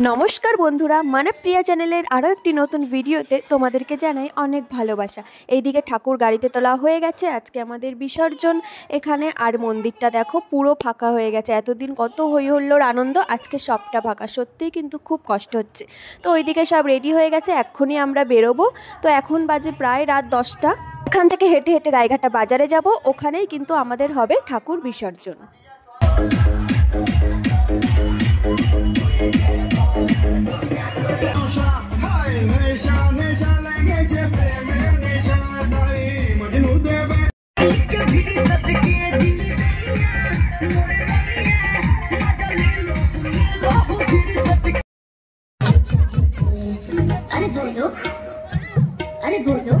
নমস্কার বন্ধুরা, মানবপ্রিয়া চ্যানেলের আরও একটি নতুন ভিডিওতে তোমাদেরকে জানাই অনেক ভালোবাসা। এইদিকে ঠাকুর গাড়িতে তোলা হয়ে গেছে, আজকে আমাদের বিসর্জন এখানে। আর মন্দিরটা দেখো পুরো ফাঁকা হয়ে গেছে। এতদিন কত হই হুল্লোড় আনন্দ, আজকে সবটা ফাঁকা। সত্যিই কিন্তু খুব কষ্ট হচ্ছে। তো ওইদিকে সব রেডি হয়ে গেছে, এক্ষুনি আমরা বেরোবো। তো এখন বাজে প্রায় রাত 10টা। এখান থেকে হেঁটে হেঁটে গাইঘাটা বাজারে যাব, ওখানেই কিন্তু আমাদের হবে ঠাকুর বিসর্জন। अरे बोलो, अरे बोलो।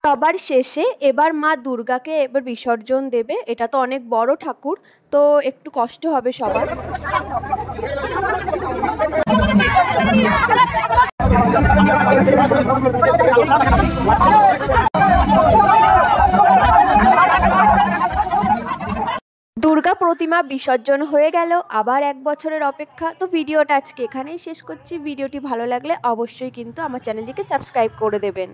সবার শেষে এবার মা দুর্গাকে এবার বিসর্জন দেবে। এটা তো অনেক বড় ঠাকুর, তো একটু কষ্ট হবে সবার। দুর্গা প্রতিমা বিসর্জন হয়ে গেল, আবার 1 বছরের অপেক্ষা। তো ভিডিওটা আজকে এখানেই শেষ করছি। ভিডিওটি ভালো লাগলে অবশ্যই কিন্তু আমার চ্যানেলটিকে সাবস্ক্রাইব করে দেবেন।